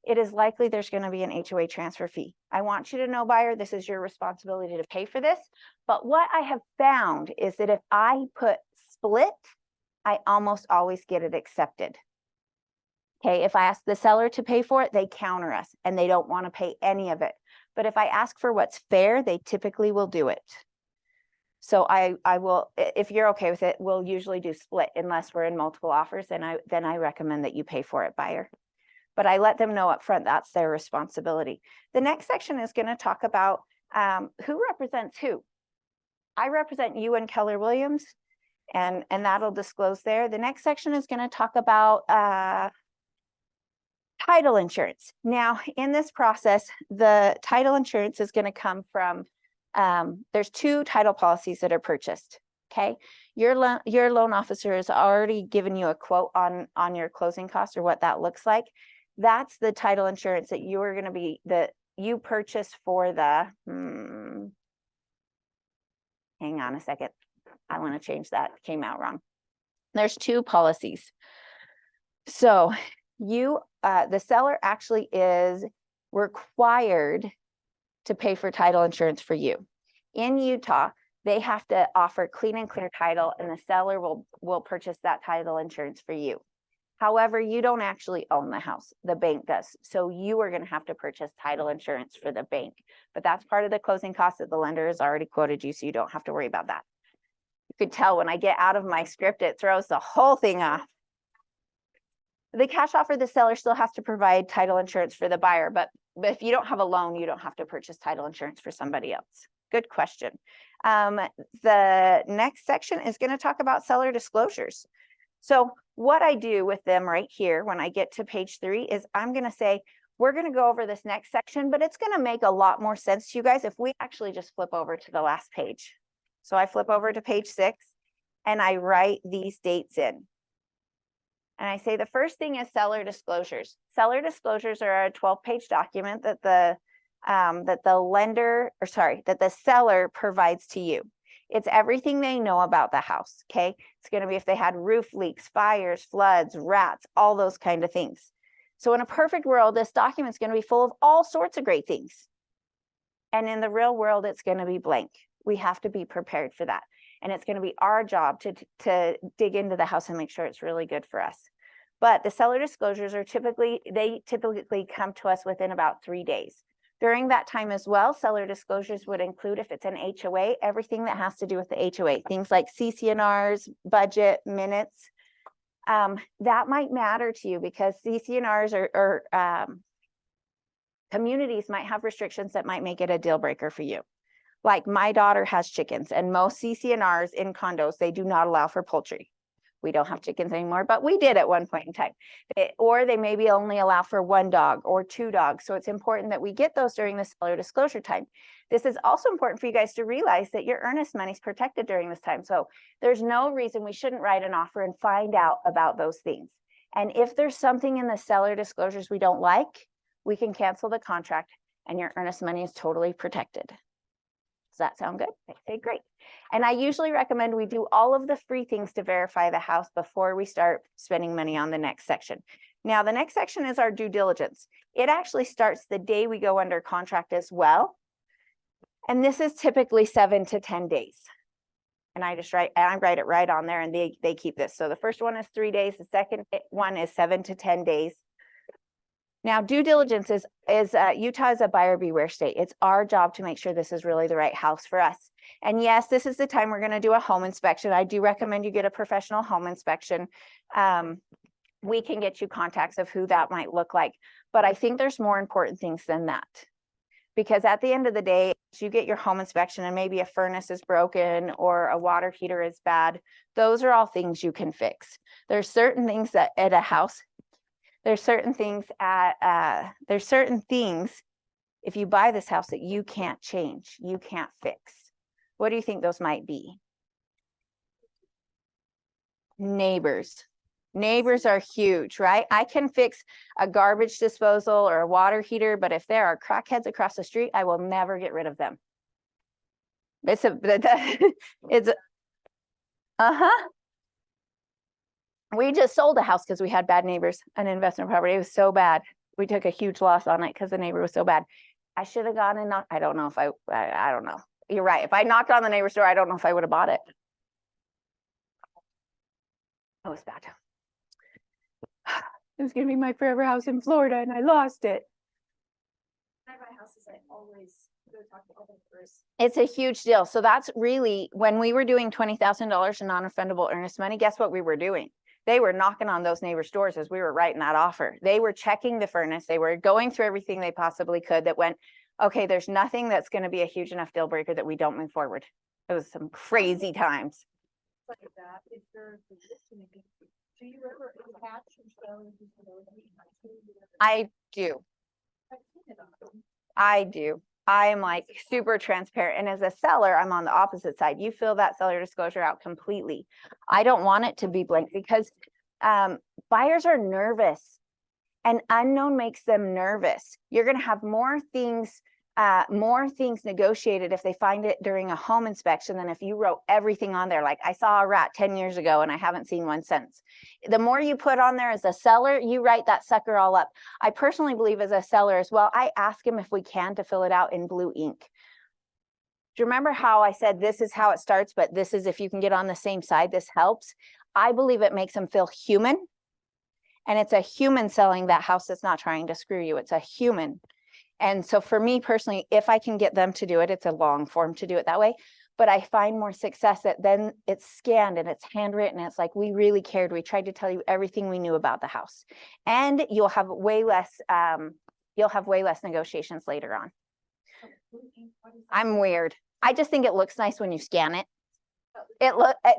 Speaker 1: it is likely there's going to be an HOA transfer fee. I want you to know, buyer, this is your responsibility to pay for this. But what I have found is that if I put split, I almost always get it accepted. Okay, if I ask the seller to pay for it, they counter us and they don't want to pay any of it. But if I ask for what's fair, they typically will do it. So I will, if you're okay with it, we'll usually do split unless we're in multiple offers. And then I recommend that you pay for it, buyer. But I let them know up front that's their responsibility. The next section is going to talk about who represents who. I represent you and Keller Williams, and that'll disclose there. The next section is going to talk about title insurance. Now, in this process, the title insurance is going to come from, there's two title policies that are purchased. Okay, your loan officer has already given you a quote on your closing costs or what that looks like. That's the title insurance that you are going to be you purchase for the. Hang on a second. I want to change that. Came out wrong. There's two policies. So the seller actually is required to pay for title insurance for you. In Utah, they have to offer clean and clear title, and the seller will purchase that title insurance for you. However, you don't actually own the house. The bank does. So you are going to have to purchase title insurance for the bank. But that's part of the closing costs that the lender has already quoted you, so you don't have to worry about that. You could tell when I get out of my script, it throws the whole thing off. The cash offer, the seller still has to provide title insurance for the buyer, but if you don't have a loan, you don't have to purchase title insurance for somebody else. Good question. The next section is going to talk about seller disclosures. So what I do with them right here when I get to page 3 is I'm going to say, we're going to go over this next section, but it's going to make a lot more sense to you guys if we actually just flip over to the last page. So I flip over to page 6 and I write these dates in. And I say the first thing is seller disclosures. Seller disclosures are a 12-page document that the seller provides to you. It's everything they know about the house, okay? It's going to be if they had roof leaks, fires, floods, rats, all those kind of things. So in a perfect world, this document's going to be full of all sorts of great things. And in the real world, it's going to be blank. We have to be prepared for that. And it's going to be our job to dig into the house and make sure it's really good for us. But the seller disclosures are typically come to us within about 3 days. During that time as well, seller disclosures would include, if it's an HOA, everything that has to do with the HOA, things like CC&Rs, budget, minutes. That might matter to you because CC&Rs or communities might have restrictions that might make it a deal breaker for you. Like my daughter has chickens, and most CC&Rs in condos, they do not allow for poultry. We don't have chickens anymore, but we did at one point in time. Or they maybe only allow for 1 dog or 2 dogs. So it's important that we get those during the seller disclosure time. This is also important for you guys to realize that your earnest money is protected during this time. So there's no reason we shouldn't write an offer and find out about those things. And if there's something in the seller disclosures we don't like, we can cancel the contract and your earnest money is totally protected. Does that sound good? They say great. And I usually recommend we do all of the free things to verify the house before we start spending money on the next section. Now, the next section is our due diligence. It actually starts the day we go under contract as well. And this is typically 7 to 10 days. And I write it right on there and they keep this. So the first one is 3 days. The second one is 7 to 10 days. Now, due diligence is Utah is a buyer beware state. It's our job to make sure this is really the right house for us. And yes, this is the time we're going to do a home inspection. I do recommend you get a professional home inspection. We can get you contacts of who that might look like. But I think there's more important things than that. Because at the end of the day, if you get your home inspection and maybe a furnace is broken or a water heater is bad, those are all things you can fix. There's certain things that at a house, there's certain things if you buy this house that you can't change, you can't fix. What do you think those might be? Neighbors. Neighbors are huge, right? I can fix a garbage disposal or a water heater, but if there are crackheads across the street, I will never get rid of them. We just sold a house because we had bad neighbors, an investment property. It was so bad. We took a huge loss on it because the neighbor was so bad. I should have gone and knocked. I don't know if I don't know. You're right. If I knocked on the neighbor's door, I don't know if I would have bought it. It was bad. It was going to be my forever house in Florida and I lost it.
Speaker 5: When I buy houses, I always go talk to all the neighbors.
Speaker 1: It's a huge deal. So that's really, when we were doing $20,000 in non-refundable earnest money, guess what we were doing? They were knocking on those neighbors' doors as we were writing that offer. They were checking the furnace. They were going through everything they possibly could that went, okay, there's nothing that's going to be a huge enough deal breaker that we don't move forward. It was some crazy times.
Speaker 2: Like that, if they're listening, do you ever attach yourself?
Speaker 1: I do. I do. I am like super transparent. And as a seller, I'm on the opposite side. You fill that seller disclosure out completely. I don't want it to be blank because buyers are nervous and unknown makes them nervous. You're going to have more things negotiated if they find it during a home inspection than if you wrote everything on there. Like I saw a rat 10 years ago and I haven't seen one since. The more you put on there as a seller, you write that sucker all up. I personally believe as a seller as well, I ask him if we can to fill it out in blue ink. Do you remember how I said this is how it starts, but this is if you can get on the same side, this helps. I believe it makes them feel human. And it's a human selling that house that's not trying to screw you. It's a human. And so for me personally, if I can get them to do it, it's a long form to do it that way. But I find more success that then it's scanned and it's handwritten. It's like, we really cared. We tried to tell you everything we knew about the house. And you'll have way less negotiations later on. I'm weird. I just think it looks nice when you scan it.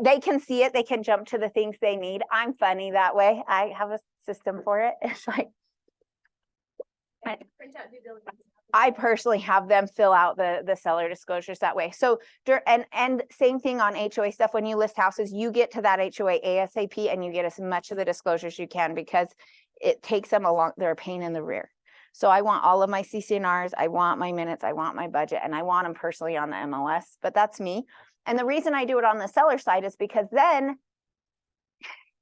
Speaker 1: They can see it. They can jump to the things they need. I'm funny that way. I have a system for it. It's like,
Speaker 5: Print out due diligence.
Speaker 1: I personally have them fill out the seller disclosures that way. So, and same thing on HOA stuff. When you list houses, you get to that HOA ASAP and you get as much of the disclosures you can, because it takes them along. They're a pain in the rear. So I want all of my CCNRs, I want my minutes, I want my budget, and I want them personally on the MLS, but that's me. And the reason I do it on the seller side is because then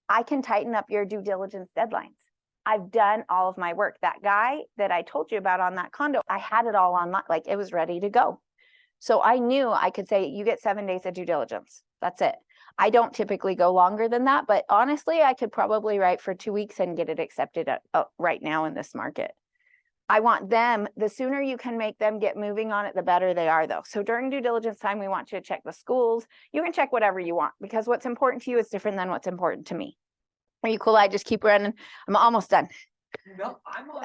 Speaker 1: I can tighten up your due diligence deadlines. I've done all of my work. That guy that I told you about on that condo, I had it all online, like it was ready to go. So I knew I could say, you get 7 days of due diligence. That's it. I don't typically go longer than that, but honestly, I could probably write for 2 weeks and get it accepted right now in this market. I want them, the sooner you can make them get moving on it, the better they are though. So during due diligence time, we want you to check the schools. You can check whatever you want, because what's important to you is different than what's important to me. Are you cool? I just keep running. I'm almost done.
Speaker 7: No, I'm on.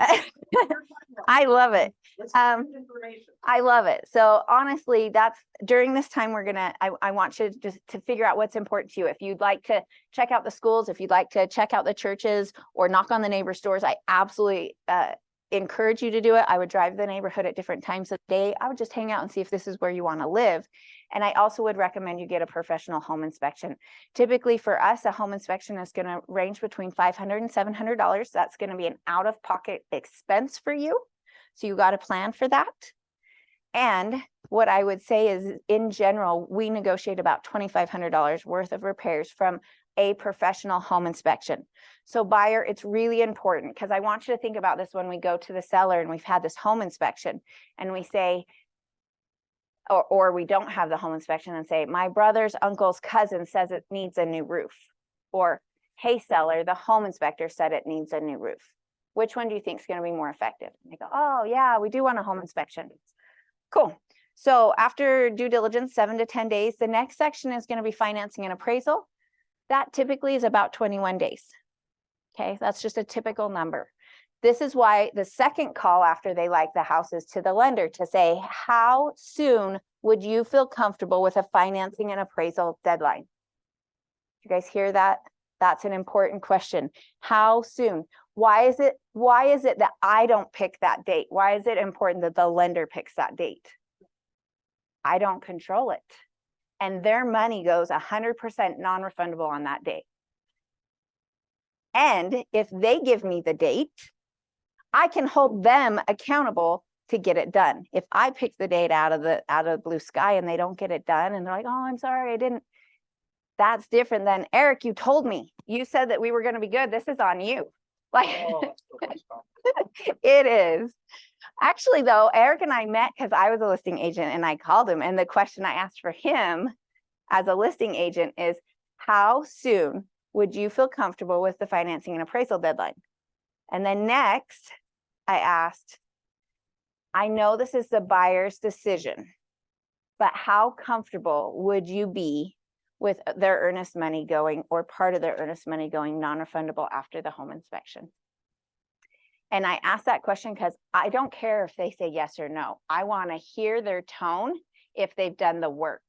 Speaker 1: I love it.
Speaker 7: Let's get information.
Speaker 1: I love it. So honestly, that's during this time, I want you to figure out what's important to you. If you'd like to check out the schools, if you'd like to check out the churches or knock on the neighbor's doors, I absolutely encourage you to do it. I would drive the neighborhood at different times of the day. I would just hang out and see if this is where you want to live. And I also would recommend you get a professional home inspection. Typically for us, a home inspection is going to range between $500 and $700. That's going to be an out-of-pocket expense for you. So you got to plan for that. And what I would say is, in general, we negotiate about $2,500 worth of repairs from a professional home inspection. So buyer, it's really important, because I want you to think about this when we go to the seller and we've had this home inspection and we say, or we don't have the home inspection and say, my brother's uncle's cousin says it needs a new roof. Or, hey seller, the home inspector said it needs a new roof. Which one do you think is going to be more effective? And they go, oh yeah, we do want a home inspection. Cool. So after due diligence, 7 to 10 days, the next section is going to be financing and appraisal. That typically is about 21 days. Okay, that's just a typical number. This is why the second call after they like the house is to the lender to say, how soon would you feel comfortable with a financing and appraisal deadline? You guys hear that? That's an important question. How soon? Why is it that I don't pick that date? Why is it important that the lender picks that date? I don't control it. And their money goes 100% non-refundable on that date. And if they give me the date, I can hold them accountable to get it done. If I pick the date out of the blue sky and they don't get it done and they're like, oh, I'm sorry, I didn't. That's different than, Eric, you told me. You said that we were going to be good. This is on you. Like,
Speaker 7: Oh, that's so much fun.
Speaker 1: it is. Actually, though, Eric and I met because I was a listing agent and I called him. And the question I asked for him as a listing agent is, how soon would you feel comfortable with the financing and appraisal deadline? And then next, I asked, I know this is the buyer's decision, but how comfortable would you be with their earnest money going, or part of their earnest money going non-refundable after the home inspection? And I asked that question because I don't care if they say yes or no. I want to hear their tone if they've done the work.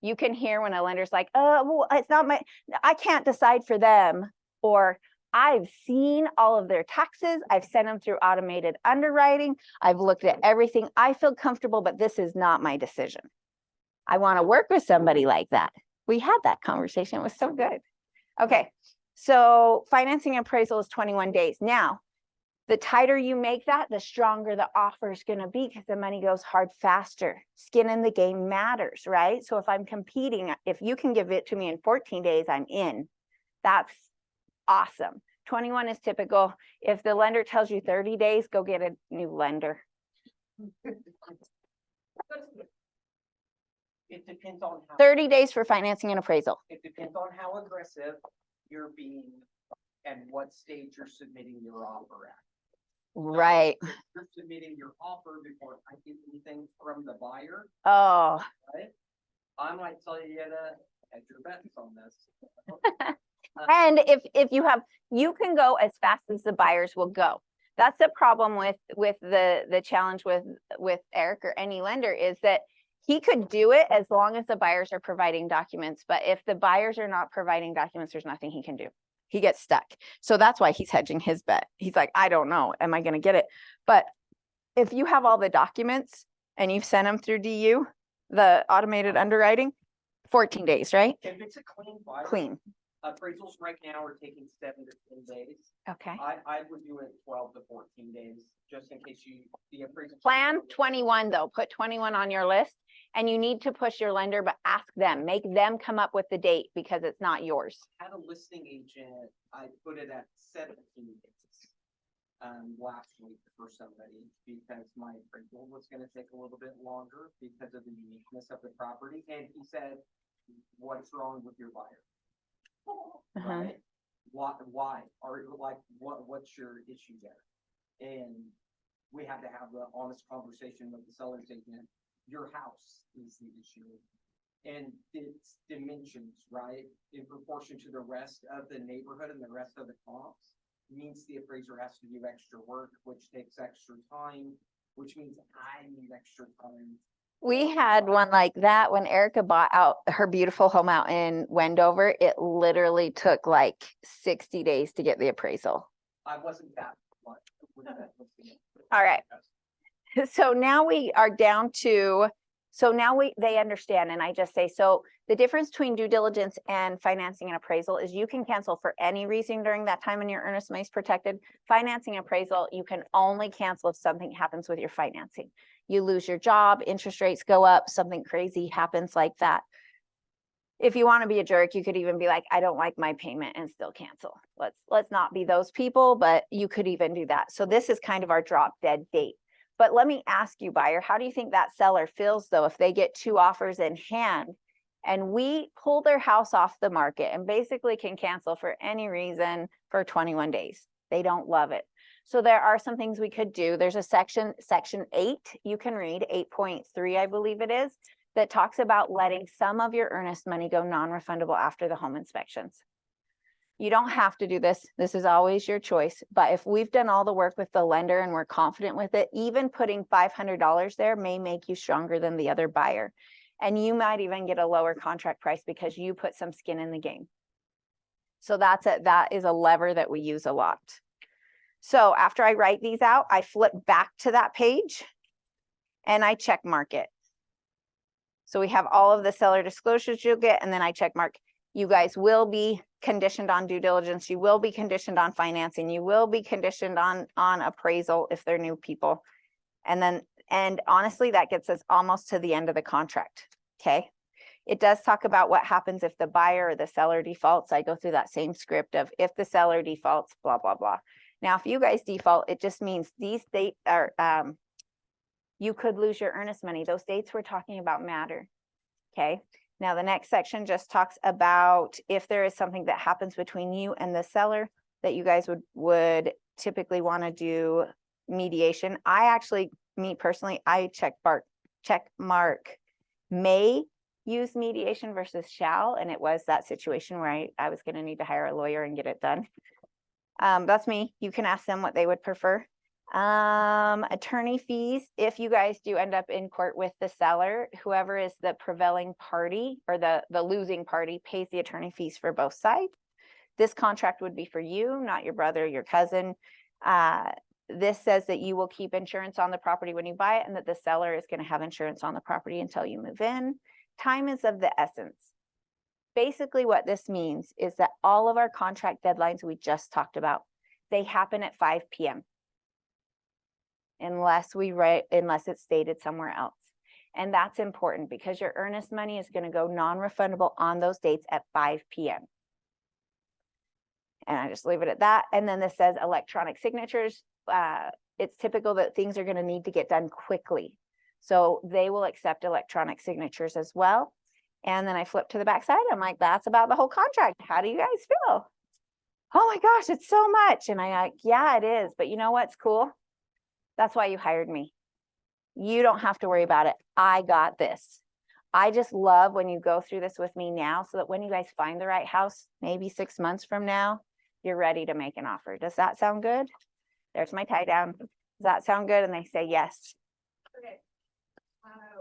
Speaker 1: You can hear when a lender's like, well, it's not I can't decide for them. Or I've seen all of their taxes. I've sent them through automated underwriting. I've looked at everything. I feel comfortable, but this is not my decision. I want to work with somebody like that. We had that conversation. It was so good. Okay. So financing appraisal is 21 days. Now, the tighter you make that, the stronger the offer is going to be, because the money goes hard faster. Skin in the game matters, right? So if I'm competing, if you can give it to me in 14 days, I'm in. That's awesome. 21 is typical. If the lender tells you 30 days, go get a new lender.
Speaker 7: It depends on how.
Speaker 1: 30 days for financing and appraisal.
Speaker 7: It depends on how aggressive you're being and what stage you're submitting your offer at.
Speaker 1: Right.
Speaker 7: If you're submitting your offer before I get anything from the buyer,
Speaker 1: Oh,
Speaker 7: right? I might tell you to hedge your bets on this.
Speaker 1: And if you have, you can go as fast as the buyers will go. That's the problem with the challenge with Eric or any lender, is that he could do it as long as the buyers are providing documents. But if the buyers are not providing documents, there's nothing he can do. He gets stuck. So that's why he's hedging his bet. He's like, I don't know, am I gonna get it? But if you have all the documents and you've sent them through DU, the automated underwriting, 14 days, right?
Speaker 7: If it's a clean buyer.
Speaker 1: Clean.
Speaker 7: Appraisals right now are taking 7 to 10 days.
Speaker 1: Okay.
Speaker 7: I would do it 12 to 14 days, just in case the appraisal.
Speaker 1: Plan 21 though, put 21 on your list, and you need to push your lender, but ask them, make them come up with the date because it's not yours.
Speaker 7: Had a listing agent, I put it at 17 days. Last week for somebody, because my appraisal was gonna take a little bit longer because of the uniqueness of the property, and he said, what's wrong with your buyer? Right? Why? Or like, what's your issue there? And we had to have the honest conversation with the seller's agent. Your house is the issue. And its dimensions, right? In proportion to the rest of the neighborhood and the rest of the comps, means the appraiser has to do extra work, which takes extra time, which means I need extra time.
Speaker 1: We had one like that when Erica bought out her beautiful home out in Wendover. It literally took like 60 days to get the appraisal.
Speaker 7: I wasn't that much. with that listing.
Speaker 1: All right. So now we are down to, so now they understand, and I just say, so the difference between due diligence and financing and appraisal is you can cancel for any reason during that time and your earnest money is protected. Financing appraisal, you can only cancel if something happens with your financing. You lose your job, interest rates go up, something crazy happens like that. If you want to be a jerk, you could even be like, I don't like my payment, and still cancel. Let's not be those people, but you could even do that. So this is kind of our drop dead date. But let me ask you, buyer, how do you think that seller feels though if they get 2 offers in hand and we pull their house off the market and basically can cancel for any reason for 21 days? They don't love it. So there are some things we could do. There's a section 8, you can read 8.3, I believe it is, that talks about letting some of your earnest money go non-refundable after the home inspections. You don't have to do this. This is always your choice. But if we've done all the work with the lender and we're confident with it, even putting $500 there may make you stronger than the other buyer. And you might even get a lower contract price because you put some skin in the game. So that is a lever that we use a lot. So after I write these out, I flip back to that page and I check mark it. So we have all of the seller disclosures you'll get, and then I check mark. You guys will be conditioned on due diligence. You will be conditioned on financing. You will be conditioned on appraisal if they're new people. And honestly, that gets us almost to the end of the contract. Okay. It does talk about what happens if the buyer or the seller defaults. I go through that same script of if the seller defaults, blah, blah, blah. Now, if you guys default, it just means these dates are, you could lose your earnest money. Those dates we're talking about matter. Okay. Now, the next section just talks about if there is something that happens between you and the seller that you guys would typically want to do mediation. I actually, me personally, I check mark may use mediation versus shall, and it was that situation where I was going to need to hire a lawyer and get it done. That's me. You can ask them what they would prefer. Attorney fees, if you guys do end up in court with the seller, whoever is the prevailing party or the losing party pays the attorney fees for both sides. This contract would be for you, not your brother, your cousin. This says that you will keep insurance on the property when you buy it, and that the seller is going to have insurance on the property until you move in. Time is of the essence. Basically, what this means is that all of our contract deadlines we just talked about, they happen at 5 p.m. unless it's stated somewhere else. And that's important because your earnest money is going to go non-refundable on those dates at 5 p.m. And I just leave it at that. And then this says electronic signatures. It's typical that things are going to need to get done quickly. So they will accept electronic signatures as well. And then I flip to the back side. I'm like, that's about the whole contract. How do you guys feel? Oh my gosh, it's so much. And I'm like, yeah, it is. But you know what's cool? That's why you hired me. You don't have to worry about it. I got this. I just love when you go through this with me now, so that when you guys find the right house, maybe 6 months from now, you're ready to make an offer. Does that sound good? There's my tie down. Does that sound good? And they say yes.
Speaker 5: Okay.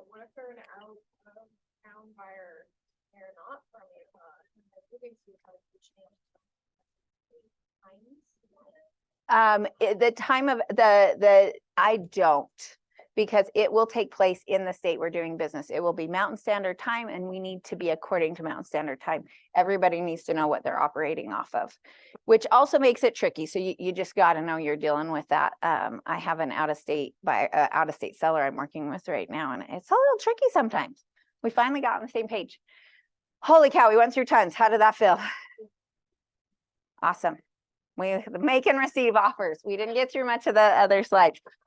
Speaker 5: What if they're an out of town buyer, they're not from Utah, and they're moving to Utah to change times?
Speaker 1: The time of I don't, because it will take place in the state we're doing business. It will be Mountain Standard Time, and we need to be according to Mountain Standard Time. Everybody needs to know what they're operating off of, which also makes it tricky. So you just got to know you're dealing with that. I have an out of state seller I'm working with right now, and it's a little tricky sometimes. We finally got on the same page. Holy cow, we went through tons. How did that feel? Awesome. We make and receive offers. We didn't get through much of the other slides.